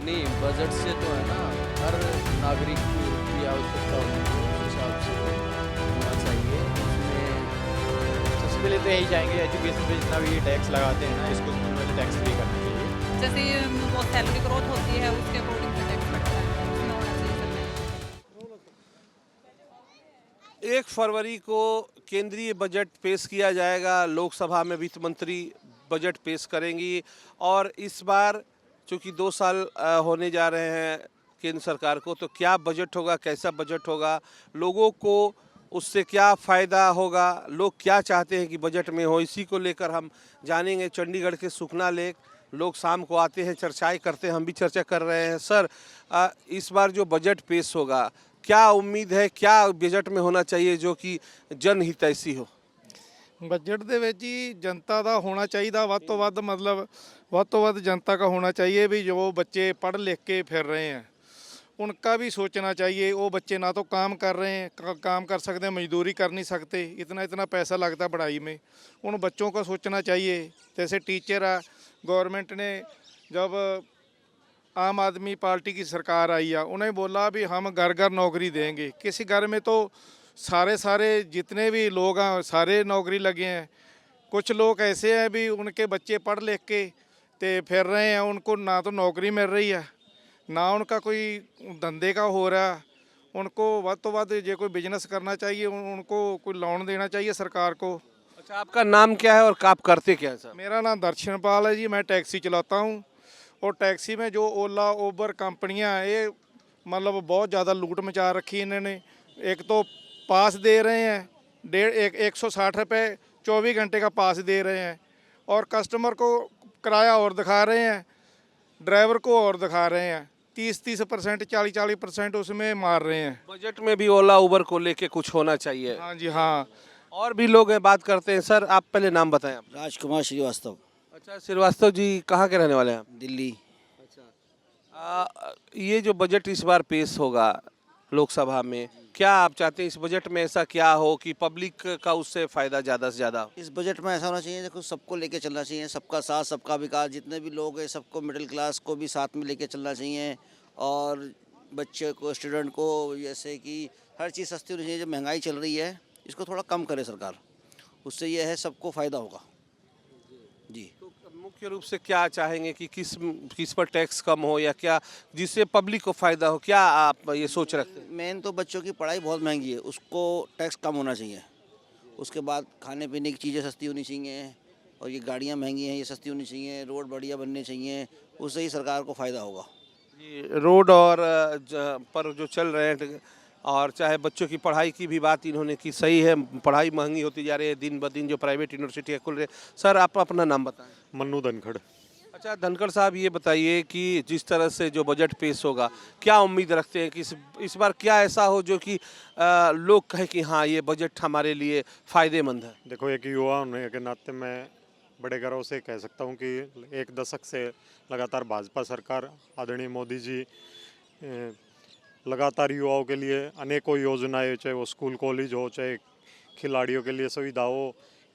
नहीं, बजट से तो है ना, हर नागरिक की आवश्यकता होती है, उस हिसाब से होना चाहिए उसमें। सबसे पहले तो यही चाहेंगे एजुकेशन पे जितना भी टैक्स लगाते हैं ना, इसको सबसे पहले टैक्स फ्री करना चाहिए। जैसे वो सैलरी ग्रोथ होती है उसके अकॉर्डिंग से टैक्स लगता है, उसमें होना चाहिए सब। 1 फरवरी को केंद्रीय बजट पेश किया जाएगा। लोकसभा में वित्त मंत्री बजट पेश करेंगी और इस बार चूँकि 2 साल होने जा रहे हैं केंद्र सरकार को, तो क्या बजट होगा, कैसा बजट होगा, लोगों को उससे क्या फ़ायदा होगा, लोग क्या चाहते हैं कि बजट में हो, इसी को लेकर हम जानेंगे। चंडीगढ़ के सुखना लेक लोग शाम को आते हैं, चर्चाएं करते हैं, हम भी चर्चा कर रहे हैं। सर, इस बार जो बजट पेश होगा, क्या उम्मीद है, क्या बजट में होना चाहिए जो कि जनहितैषी हो? ਬਜਟ ਦੇ ਵਿੱਚ ਹੀ ਜਨਤਾ ਦਾ ਹੋਣਾ ਚਾਹੀਦਾ ਵੱਧ ਤੋਂ ਵੱਧ, ਮਤਲਬ ਵੱਧ ਤੋਂ ਵੱਧ जनता का होना चाहिए भी जो बच्चे पढ़ लिख के फिर रहे हैं उनका भी सोचना चाहिए। वो बच्चे ना तो काम कर रहे हैं, काम कर सकते हैं, मजदूरी कर नहीं सकते, इतना इतना पैसा लगता है पढ़ाई में। उन बच्चों का सोचना चाहिए। जैसे टीचर है, गवर्नमेंट ने जब आम आदमी पार्टी की सरकार आई है, उन्हें बोला भी हम घर घर नौकरी देंगे। किसी घर में तो सारे जितने भी लोग हैं सारे नौकरी लगे हैं। कुछ लोग ऐसे हैं भी उनके बच्चे पढ़ लिख के ते फिर रहे हैं, उनको ना तो नौकरी मिल रही है ना उनका कोई धंधे का हो रहा। उनको ਵੱਧ ਤੋਂ ਵੱਧ जे कोई बिजनेस करना चाहिए, उनको कोई लोन देना चाहिए सरकार को। अच्छा, आपका नाम क्या है और आप करते क्या है सर? मेरा नाम दर्शनपाल है जी, मैं टैक्सी चलाता हूँ। और टैक्सी में जो ओला उबर कंपनियाँ हैं, ये मतलब बहुत ज़्यादा लूट मचा रखी इन्होंने। एक तो पास दे रहे हैं 160 रुपये 24 घंटे का पास दे रहे हैं, और कस्टमर को किराया और दिखा रहे हैं, ड्राइवर को और दिखा रहे हैं। 30% 40% उसमें मार रहे हैं। बजट में भी ओला उबर को लेके कुछ होना चाहिए। हाँ जी हाँ। और भी लोग हैं, बात करते हैं। सर, आप पहले नाम बताएं आप। राजकुमार श्रीवास्तव, अच्छा, श्रीवास्तव जी कहाँ के रहने वाले हैं आप? दिल्ली। ये जो बजट इस बार पेश होगा लोकसभा में, क्या आप चाहते हैं इस बजट में ऐसा क्या हो कि पब्लिक का उससे फ़ायदा ज़्यादा से ज़्यादा हो? इस बजट में ऐसा होना चाहिए, देखो सबको लेके चलना चाहिए, सबका साथ सबका विकास। जितने भी लोग हैं सबको, मिडिल क्लास को भी साथ में लेके चलना चाहिए। और बच्चे को, स्टूडेंट को, जैसे कि हर चीज़ सस्ती होनी चाहिए। जो महंगाई चल रही है इसको थोड़ा कम करे सरकार, उससे यह है सबको फ़ायदा होगा जी। तो मुख्य रूप से क्या चाहेंगे कि किस पर टैक्स कम हो या क्या, जिससे पब्लिक को फ़ायदा हो, क्या आप ये सोच रखते हैं? मेन तो बच्चों की पढ़ाई बहुत महंगी है, उसको टैक्स कम होना चाहिए। उसके बाद खाने पीने की चीज़ें सस्ती होनी चाहिए, और ये गाड़ियाँ महंगी हैं, ये सस्ती होनी चाहिए। रोड बढ़िया बनने चाहिए, उससे ही सरकार को फ़ायदा होगा। ये रोड और पर जो चल रहे हैं, और चाहे बच्चों की पढ़ाई की भी बात इन्होंने की, सही है, पढ़ाई महंगी होती जा रही है दिन ब दिन, जो प्राइवेट यूनिवर्सिटी खुल रही है। सर, आप अपना नाम बताएं। मन्नू धनखड़। अच्छा, धनखड़ साहब, ये बताइए कि जिस तरह से जो बजट पेश होगा, क्या उम्मीद रखते हैं कि इस बार क्या ऐसा हो जो कि लोग कहें कि हाँ, ये बजट हमारे लिए फ़ायदेमंद है? देखो, एक युवा होने के नाते मैं बड़े गर्व से कह सकता हूँ कि 1 दशक से लगातार भाजपा सरकार, आदरणीय मोदी जी लगातार युवाओं के लिए अनेकों योजनाएं, चाहे वो स्कूल कॉलेज हो, चाहे खिलाड़ियों के लिए सुविधा हो,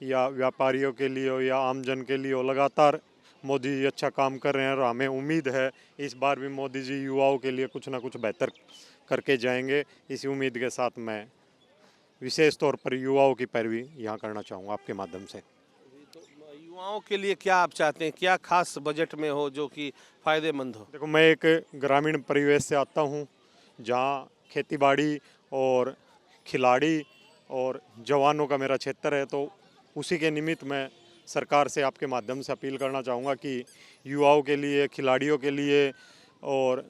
या व्यापारियों के लिए हो, या आमजन के लिए हो, लगातार मोदी जी अच्छा काम कर रहे हैं। और हमें उम्मीद है इस बार भी मोदी जी युवाओं के लिए कुछ ना कुछ बेहतर करके जाएंगे। इसी उम्मीद के साथ मैं विशेष तौर पर युवाओं की पैरवी यहाँ करना चाहूँगा आपके माध्यम से। युवाओं के लिए क्या आप चाहते हैं, क्या खास बजट में हो जो कि फ़ायदेमंद हो? देखो, मैं एक ग्रामीण परिवेश से आता हूँ, जहाँ खेतीबाड़ी और खिलाड़ी और जवानों का मेरा क्षेत्र है। तो उसी के निमित्त मैं सरकार से आपके माध्यम से अपील करना चाहूँगा कि युवाओं के लिए, खिलाड़ियों के लिए और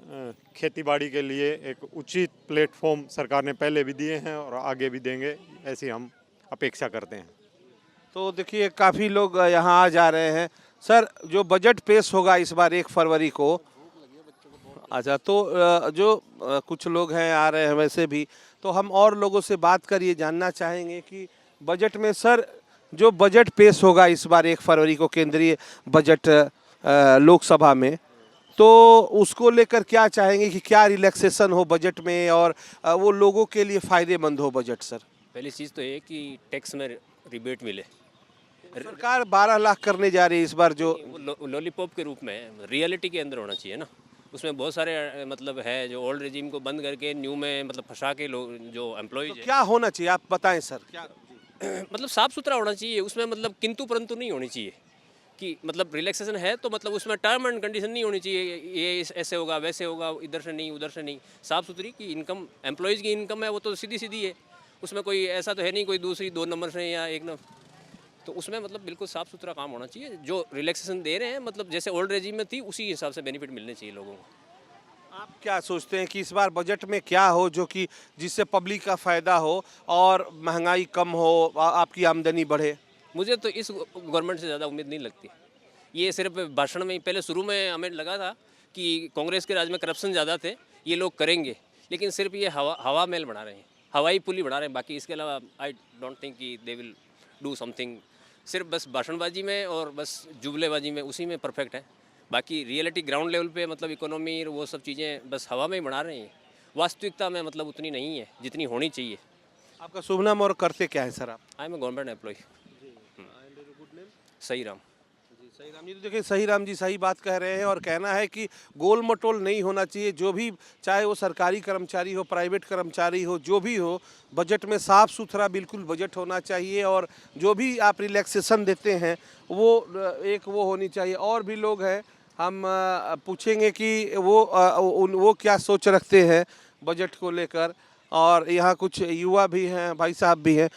खेतीबाड़ी के लिए एक उचित प्लेटफॉर्म सरकार ने पहले भी दिए हैं और आगे भी देंगे, ऐसी हम अपेक्षा करते हैं। तो देखिए, काफ़ी लोग यहाँ आ जा रहे हैं। सर, जो बजट पेश होगा इस बार 1 फरवरी को, अच्छा, तो जो कुछ लोग हैं आ रहे हैं वैसे भी, तो हम और लोगों से बात कर ये जानना चाहेंगे कि बजट में सर, जो बजट पेश होगा इस बार 1 फरवरी को, केंद्रीय बजट लोकसभा में, तो उसको लेकर क्या चाहेंगे कि क्या रिलैक्सेशन हो बजट में और वो लोगों के लिए फ़ायदेमंद हो बजट? सर, पहली चीज़ तो ये कि टैक्स में रिबेट मिले। सरकार 12 लाख करने जा रही है इस बार, जो वो लॉलीपॉप के रूप में रियलिटी के अंदर होना चाहिए ना। उसमें बहुत सारे मतलब है जो ओल्ड रेजिम को बंद करके न्यू में मतलब फंसा के लोग जो एम्प्लॉयज तो क्या होना चाहिए आप बताएं सर, क्या मतलब साफ़ सुथरा होना चाहिए, उसमें मतलब किंतु परंतु नहीं होनी चाहिए कि मतलब रिलैक्सेशन है तो मतलब उसमें टर्म एंड कंडीशन नहीं होनी चाहिए, ये ऐसे होगा वैसे होगा, इधर से नहीं उधर से नहीं। साफ़ सुथरी की इनकम, एम्प्लॉयज़ की इनकम है वो तो सीधी सीधी है, उसमें कोई ऐसा तो है नहीं कोई दूसरी 2 नंबर से या 1 नंबर, तो उसमें मतलब बिल्कुल साफ़ सुथरा काम होना चाहिए। जो रिलैक्सेशन दे रहे हैं मतलब जैसे ओल्ड रेजिम में थी उसी हिसाब से बेनिफिट मिलने चाहिए लोगों को। आप क्या सोचते हैं कि इस बार बजट में क्या हो जो कि जिससे पब्लिक का फ़ायदा हो और महंगाई कम हो, आपकी आमदनी बढ़े? मुझे तो इस गवर्नमेंट से ज़्यादा उम्मीद नहीं लगती। ये सिर्फ भाषण में, पहले शुरू में हमें लगा था कि कांग्रेस के राज में करप्शन ज़्यादा थे, ये लोग करेंगे, लेकिन सिर्फ ये हवा महल बना रहे हैं, हवाई पुली बना रहे हैं, बाकी इसके अलावा आई डोंट थिंक कि दे विल डू समथिंग। सिर्फ बस भाषणबाजी में और बस जुमलेबाजी में उसी में परफेक्ट है, बाकी रियलिटी ग्राउंड लेवल पे मतलब इकोनॉमी वो सब चीज़ें बस हवा में ही बना रहे हैं, वास्तविकता में मतलब उतनी नहीं है जितनी होनी चाहिए। आपका शुभ नाम और करते क्या है सर आप? I am a government employee. सही राम। सही राम जी, तो देखिए सही राम जी सही बात कह रहे हैं और कहना है कि गोल मटोल नहीं होना चाहिए, जो भी चाहे वो सरकारी कर्मचारी हो, प्राइवेट कर्मचारी हो, जो भी हो, बजट में साफ़ सुथरा बिल्कुल बजट होना चाहिए और जो भी आप रिलैक्सेशन देते हैं वो एक वो होनी चाहिए। और भी लोग हैं, हम पूछेंगे कि वो क्या सोच रखते हैं बजट को लेकर। और यहाँ कुछ युवा भी हैं, भाई साहब भी हैं।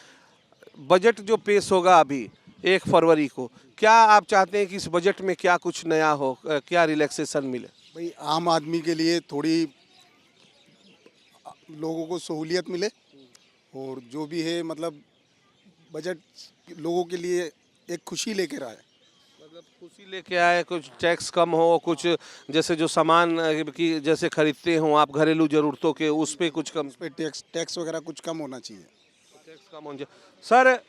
बजट जो पेश होगा अभी 1 फरवरी को, क्या आप चाहते हैं कि इस बजट में क्या कुछ नया हो, क्या रिलैक्सेशन मिले? भाई आम आदमी के लिए थोड़ी लोगों को सहूलियत मिले और जो भी है मतलब बजट लोगों के लिए एक खुशी लेकर आए। मतलब खुशी लेके आए, कुछ टैक्स कम हो, कुछ जैसे जो सामान की जैसे खरीदते हो आप घरेलू ज़रूरतों के, उस पर कुछ कम, पे टैक्स वगैरह कुछ कम होना चाहिए। टैक्स कम होना चाहिए। सर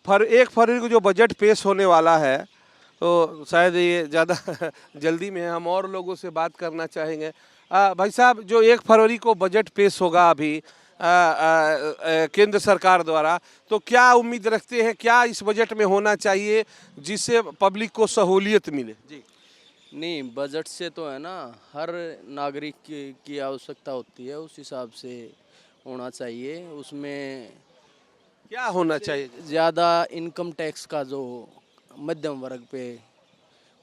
1 फरवरी को जो बजट पेश होने वाला है तो शायद ये ज़्यादा जल्दी में है, हम और लोगों से बात करना चाहेंगे। भाई साहब, जो 1 फरवरी को बजट पेश होगा अभी केंद्र सरकार द्वारा, तो क्या उम्मीद रखते हैं, क्या इस बजट में होना चाहिए जिससे पब्लिक को सहूलियत मिले? जी नहीं, बजट से तो है ना हर नागरिक की आवश्यकता होती है, उस हिसाब से होना चाहिए। उसमें क्या होना चाहिए? ज़्यादा इनकम टैक्स का जो मध्यम वर्ग पे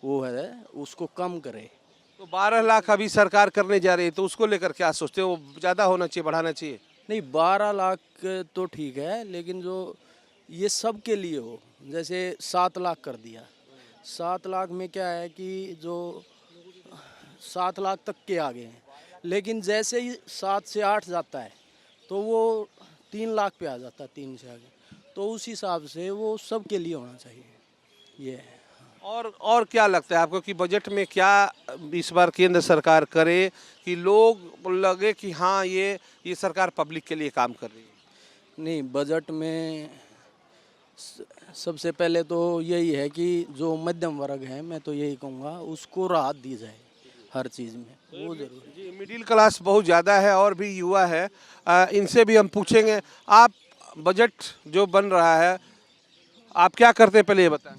वो है उसको कम करे। तो 12 लाख अभी सरकार करने जा रही है, तो उसको लेकर क्या सोचते हो, ज़्यादा होना चाहिए, बढ़ाना चाहिए? नहीं, 12 लाख तो ठीक है, लेकिन जो ये सब के लिए हो, जैसे 7 लाख कर दिया, 7 लाख में क्या है कि जो 7 लाख तक के आगे हैं, लेकिन जैसे ही 7 से 8 जाता है तो वो 3 लाख पे आ जाता है, 3 से आगे, तो उस हिसाब से वो सब के लिए होना चाहिए। ये है। और क्या लगता है आपको कि बजट में क्या इस बार केंद्र सरकार करे कि लोग लगे कि हाँ ये सरकार पब्लिक के लिए काम कर रही है? नहीं, बजट में सबसे पहले तो यही है कि जो मध्यम वर्ग है, मैं तो यही कहूँगा उसको राहत दी जाए हर चीज़ में, वो जरूरी। जी, मिडिल क्लास बहुत ज़्यादा है और भी युवा है, इनसे भी हम पूछेंगे। आप बजट जो बन रहा है, आप क्या करते हैं पहले ये बताएं।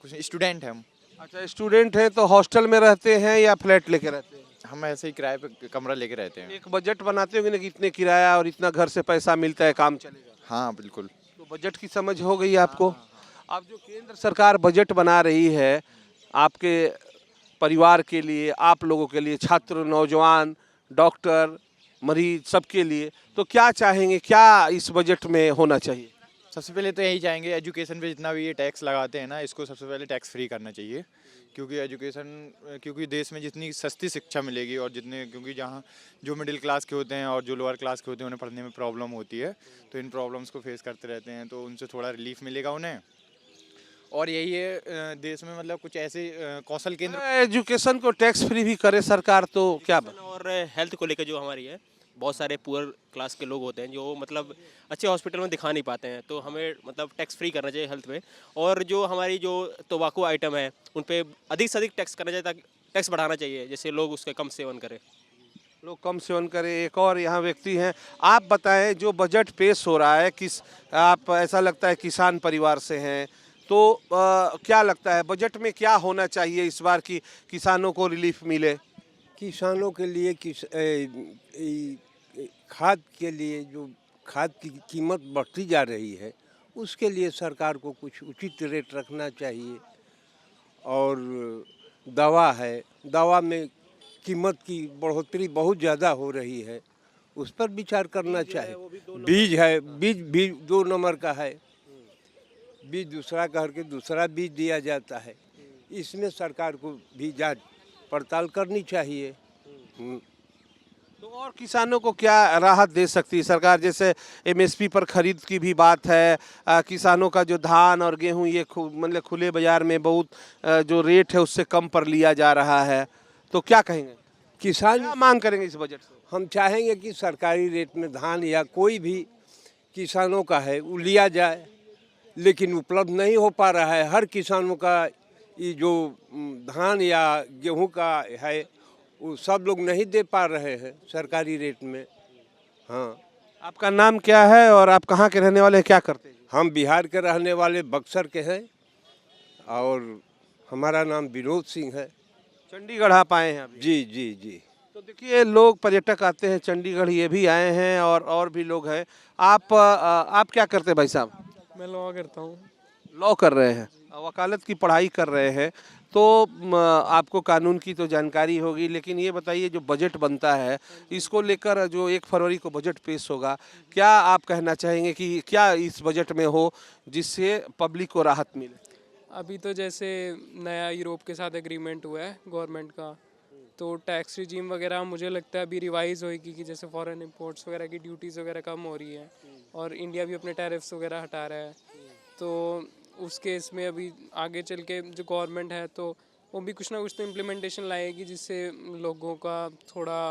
कुछ स्टूडेंट हैं हम। अच्छा, स्टूडेंट हैं तो हॉस्टल में रहते हैं या फ्लैट लेके रहते हैं? हम ऐसे ही किराए पे कमरा लेके रहते हैं। एक बजट बनाते होंगे ना कि इतने किराया और इतना घर से पैसा मिलता है, काम चलेगा। हाँ बिल्कुल। तो बजट की समझ हो गई आपको। अब जो केंद्र सरकार बजट बना रही है आपके परिवार के लिए, आप लोगों के लिए, छात्र, नौजवान, डॉक्टर, मरीज, सबके लिए, तो क्या चाहेंगे, क्या इस बजट में होना चाहिए? सबसे पहले तो यही चाहेंगे एजुकेशन पे जितना भी ये टैक्स लगाते हैं ना, इसको सबसे पहले टैक्स फ्री करना चाहिए। क्योंकि देश में जितनी सस्ती शिक्षा मिलेगी और क्योंकि जहाँ जो मिडिल क्लास के होते हैं और जो लोअर क्लास के होते हैं उन्हें पढ़ने में प्रॉब्लम होती है, तो इन प्रॉब्लम्स को फेस करते रहते हैं, तो उनसे थोड़ा रिलीफ मिलेगा उन्हें। और यही है देश में मतलब कुछ ऐसे कौशल केंद्र, एजुकेशन को टैक्स फ्री भी करे सरकार तो क्या और हेल्थ को लेकर जो हमारी है, बहुत सारे पुअर क्लास के लोग होते हैं जो मतलब अच्छे हॉस्पिटल में दिखा नहीं पाते हैं, तो हमें मतलब टैक्स फ्री करना चाहिए हेल्थ पे। और जो हमारी जो तंबाकू आइटम है उन पे अधिक से अधिक टैक्स करना चाहिए, ताकि टैक्स बढ़ाना चाहिए जैसे लोग उसका कम सेवन करें। लोग कम सेवन करें। एक और यहाँ व्यक्ति हैं, आप बताएं जो बजट पेश हो रहा है, आप ऐसा लगता है किसान परिवार से हैं, तो क्या लगता है बजट में क्या होना चाहिए इस बार की किसानों को रिलीफ मिले? किसानों के लिए खाद के लिए जो खाद की कीमत बढ़ती जा रही है उसके लिए सरकार को कुछ उचित रेट रखना चाहिए। और दवा है, दवा में कीमत की बढ़ोतरी बहुत ज़्यादा हो रही है, उस पर विचार करना चाहिए। बीज है, बीज 2 नंबर का है, बीज दूसरा करके दूसरा बीज दिया जाता है। इसमें सरकार को भी जांच पड़ताल करनी चाहिए। तो और किसानों को क्या राहत दे सकती है सरकार? जैसे एमएसपी पर खरीद की भी बात है, किसानों का जो धान और गेहूं ये मतलब खुले बाजार में बहुत जो रेट है उससे कम पर लिया जा रहा है, तो क्या कहेंगे? किसान क्या मांग करेंगे इस बजट से? हम चाहेंगे कि सरकारी रेट में धान या कोई भी किसानों का है वो लिया जाए, लेकिन उपलब्ध नहीं हो पा रहा है। हर किसानों का ये जो धान या गेहूं का है वो सब लोग नहीं दे पा रहे हैं सरकारी रेट में। हाँ, आपका नाम क्या है और आप कहाँ के रहने वाले हैं, क्या करते हैं? हम बिहार के रहने वाले बक्सर के हैं और हमारा नाम विनोद सिंह है। चंडीगढ़ आप आए हैं अभी? जी जी जी। तो देखिए लोग पर्यटक आते हैं चंडीगढ़, ये भी आए हैं और भी लोग हैं। आप क्या करते हैं भाई साहब? मैं लॉ करता हूँ। लॉ कर रहे हैं, वकालत की पढ़ाई कर रहे हैं, तो आपको कानून की तो जानकारी होगी, लेकिन ये बताइए जो बजट बनता है इसको लेकर जो 1 फरवरी को बजट पेश होगा, क्या आप कहना चाहेंगे कि क्या इस बजट में हो जिससे पब्लिक को राहत मिले? अभी तो जैसे नया यूरोप के साथ एग्रीमेंट हुआ है गवर्नमेंट का, तो टैक्स रिजीम वगैरह मुझे लगता है अभी रिवाइज होएगी कि जैसे फॉरेन इंपोर्ट्स वगैरह की ड्यूटीज़ वगैरह कम हो रही है और इंडिया भी अपने टैरिफ्स वगैरह हटा रहा है, तो उस केस में अभी आगे चल के जो गवर्नमेंट है तो वो भी कुछ ना कुछ तो इम्प्लीमेंटेशन लाएगी जिससे लोगों का थोड़ा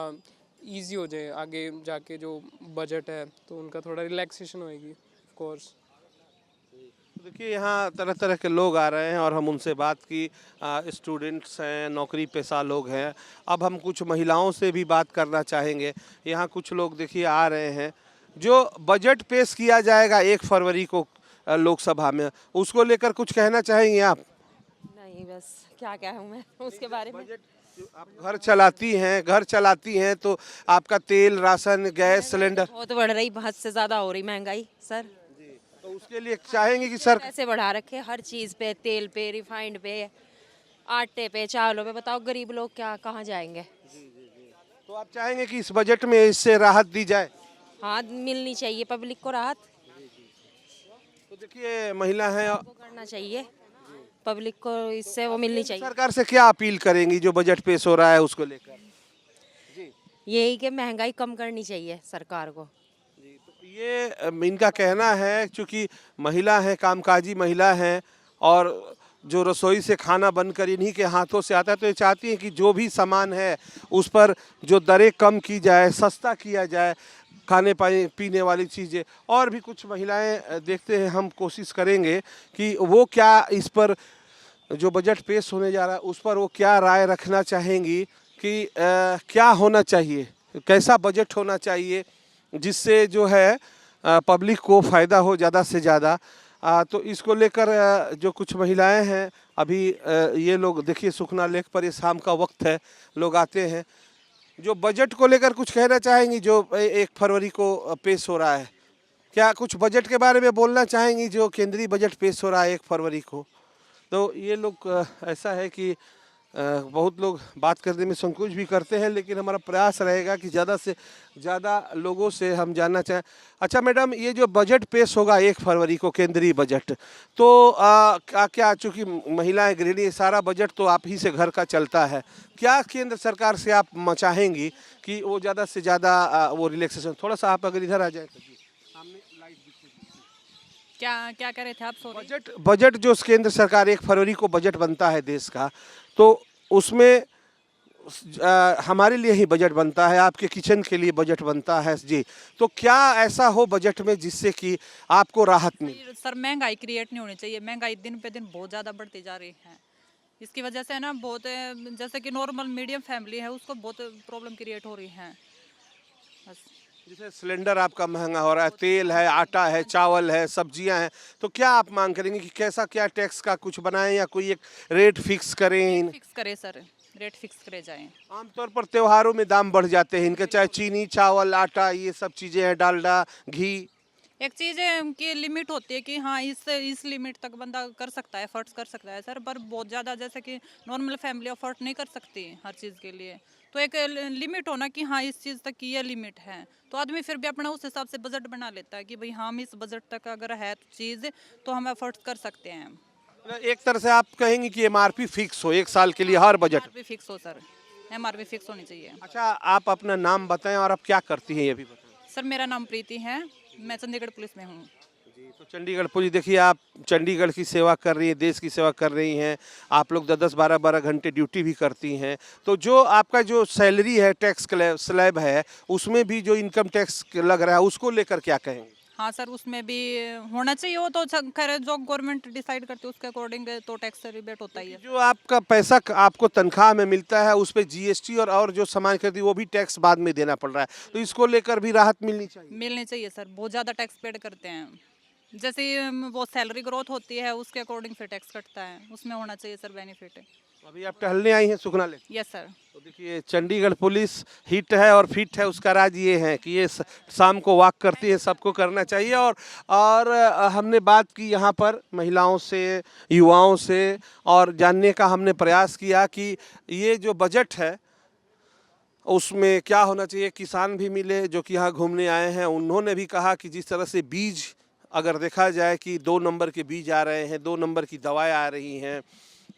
इजी हो जाए आगे जाके जो बजट है, तो उनका थोड़ा रिलैक्सेशन होएगी ऑफ कोर्स। देखिए यहाँ तरह तरह के लोग आ रहे हैं और हम उनसे बात की, स्टूडेंट्स हैं, नौकरी पेशा लोग हैं। अब हम कुछ महिलाओं से भी बात करना चाहेंगे। यहाँ कुछ लोग देखिए आ रहे हैं। जो बजट पेश किया जाएगा 1 फरवरी को लोकसभा में, उसको लेकर कुछ कहना चाहेंगे आप? नहीं, बस क्या कहूँ मैं उसके बारे में। आप घर चलाती हैं तो आपका तेल, राशन, गैस सिलेंडर बहुत बढ़ रही, बहुत से ज़्यादा हो रही महंगाई सर। तो उसके लिए चाहेंगे कि सर पैसे बढ़ा रखे हर चीज़ पे, तेल पे, रिफाइंड पे, आटे पे, चावलों पे। बताओ गरीब लोग क्या कहाँ जाएंगे? तो आप चाहेंगे कि इस बजट में इससे राहत दी जाए? हाँ, मिलनी चाहिए पब्लिक को राहत। तो देखिए महिला हैं, वो करना चाहिए पब्लिक को, इससे वो मिलनी चाहिए। सरकार से क्या अपील करेंगी जो बजट पेश हो रहा है उसको लेकर? यही कि महंगाई कम करनी चाहिए सरकार को। ये इनका कहना है, क्योंकि महिला हैं, कामकाजी महिला हैं और जो रसोई से खाना बनकर इन्हीं के हाथों से आता है, तो ये चाहती हैं कि जो भी सामान है उस पर जो दरें कम की जाए, सस्ता किया जाए, खाने पीने वाली चीज़ें। और भी कुछ महिलाएं देखते हैं, हम कोशिश करेंगे कि वो क्या इस पर जो बजट पेश होने जा रहा है उस पर वो क्या राय रखना चाहेंगी कि क्या होना चाहिए, कैसा बजट होना चाहिए जिससे जो है पब्लिक को फ़ायदा हो ज़्यादा से ज़्यादा। तो इसको लेकर जो कुछ महिलाएं हैं अभी ये लोग देखिए सुखना लेक पर ये शाम का वक्त है, लोग आते हैं। जो बजट को लेकर कुछ कहना चाहेंगी जो 1 फरवरी को पेश हो रहा है, क्या कुछ बजट के बारे में बोलना चाहेंगी जो केंद्रीय बजट पेश हो रहा है 1 फरवरी को? तो ये लोग ऐसा है कि बहुत लोग बात करने में संकोच भी करते हैं, लेकिन हमारा प्रयास रहेगा कि ज़्यादा से ज़्यादा लोगों से हम जानना चाहें। अच्छा मैडम, ये जो बजट पेश होगा 1 फरवरी को केंद्रीय बजट, तो क्या चूँकि महिलाएं गृहिणी, सारा बजट तो आप ही से घर का चलता है, क्या केंद्र सरकार से आप चाहेंगी कि वो ज़्यादा से ज़्यादा वो रिलैक्सेशन, थोड़ा सा आप अगर इधर आ जाए तो? क्या क्या कह रहे थे आप? सॉरी। बजट जो केंद्र सरकार 1 फरवरी को बजट बनता है देश का, तो उसमें हमारे लिए ही बजट बनता है, आपके किचन के लिए बजट बनता है जी। तो क्या ऐसा हो बजट में जिससे कि आपको राहत मिले? सर महंगाई क्रिएट नहीं होनी चाहिए। महंगाई दिन पे दिन बहुत ज़्यादा बढ़ती जा रही है, इसकी वजह से ना बहुत, जैसे कि नॉर्मल मीडियम फैमिली है उसको बहुत प्रॉब्लम क्रिएट हो रही है। बस जैसे सिलेंडर आपका महंगा हो रहा है, तेल है, आटा है, चावल है, सब्जियां हैं, तो क्या आप मांग करेंगे कि कैसा क्या टैक्स का कुछ बनाएं या कोई एक रेट फिक्स करें? फिक्स करें सर, रेट फिक्स करे जाएं। आमतौर पर त्योहारों में दाम बढ़ जाते हैं इनके, चाहे चीनी, चावल, आटा, ये सब चीज़ें हैं, डालडा, घी। एक चीज़ है कि लिमिट होती है कि हाँ इस लिमिट तक बंदा कर सकता है, एफर्ट्स कर सकता है सर, पर बहुत ज़्यादा जैसे कि नॉर्मल फैमिली अफोर्ड नहीं कर सकती हर चीज़ के लिए। तो एक लिमिट होना कि हाँ इस चीज़ तक की ये लिमिट है, तो आदमी फिर भी अपना उस हिसाब से बजट बना लेता है कि भाई हम इस बजट तक अगर है चीज़ तो हम एफर्ट्स कर सकते हैं। एक तरह से आप कहेंगे कि एमआरपी फिक्स हो 1 साल के लिए हर बजट। एमआरपी फिक्स हो सर, एमआरपी फिक्स होनी चाहिए। अच्छा, आप अपना नाम बताएं और आप क्या करती हैं ये भी बताएं। सर मेरा नाम प्रीति है, मैं चंडीगढ़ पुलिस में हूँ। जी, तो चंडीगढ़ पुलिस, देखिए आप चंडीगढ़ की सेवा कर रही है, देश की सेवा कर रही हैं, आप लोग 10-10, 12-12 घंटे ड्यूटी भी करती हैं, तो जो आपका जो सैलरी है, टैक्स स्लैब है, उसमें भी जो इनकम टैक्स लग रहा है उसको लेकर क्या कहेंगे? हाँ सर, उसमें भी होना चाहिए, वो तो खैर जो गवर्नमेंट डिसाइड करती है उसके अकॉर्डिंग तो टैक्स रिबेट होता ही है। जो आपका पैसा आपको तनख्वाह में मिलता है उस पे जीएसटी और जो सामान खरीदी वो भी टैक्स बाद में देना पड़ रहा है, तो इसको लेकर भी राहत मिलनी चाहिए। सर, बहुत ज़्यादा टैक्स पेड करते हैं, जैसे वो सैलरी ग्रोथ होती है उसके अकॉर्डिंग फिर टैक्स कटता है, उसमें होना चाहिए सर बेनिफिट। अभी आप टहलने आई हैं सुखना लेक? Yes sir. तो देखिए चंडीगढ़ पुलिस हिट है और फिट है, उसका राज ये है कि ये शाम को वॉक करती है, सबको करना चाहिए। और हमने बात की यहाँ पर महिलाओं से, युवाओं से, और जानने का हमने प्रयास किया कि ये जो बजट है उसमें क्या होना चाहिए। किसान भी मिले जो कि यहाँ घूमने आए हैं, उन्होंने भी कहा कि जिस तरह से बीज अगर देखा जाए कि 2 नंबर के बीज आ रहे हैं, 2 नंबर की दवाएं आ रही हैं,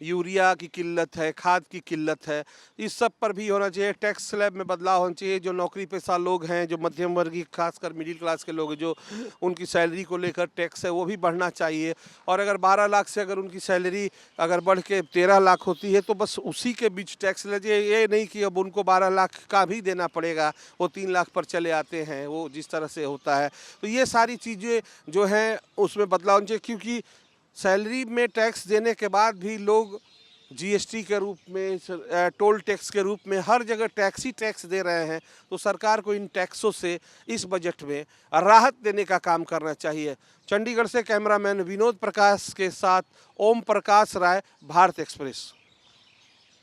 यूरिया की किल्लत है, खाद की किल्लत है, इस सब पर भी होना चाहिए। टैक्स स्लैब में बदलाव होना चाहिए। जो नौकरी पेशा लोग हैं, जो मध्यम वर्गीय, खासकर मिडिल क्लास के लोग हैं, जो उनकी सैलरी को लेकर टैक्स है वो भी बढ़ना चाहिए। और अगर 12 लाख से अगर उनकी सैलरी अगर बढ़ के 13 लाख होती है तो बस उसी के बीच टैक्स लीजिए, ये नहीं कि अब उनको 12 लाख का भी देना पड़ेगा, वो 3 लाख पर चले आते हैं, वो जिस तरह से होता है। तो ये सारी चीज़ें जो हैं उसमें बदलाव होना चाहिए, क्योंकि सैलरी में टैक्स देने के बाद भी लोग जीएसटी के रूप में, टोल टैक्स के रूप में हर जगह टैक्स ही टैक्स दे रहे हैं। तो सरकार को इन टैक्सों से इस बजट में राहत देने का काम करना चाहिए। चंडीगढ़ से कैमरामैन विनोद प्रकाश के साथ ओम प्रकाश राय, भारत एक्सप्रेस।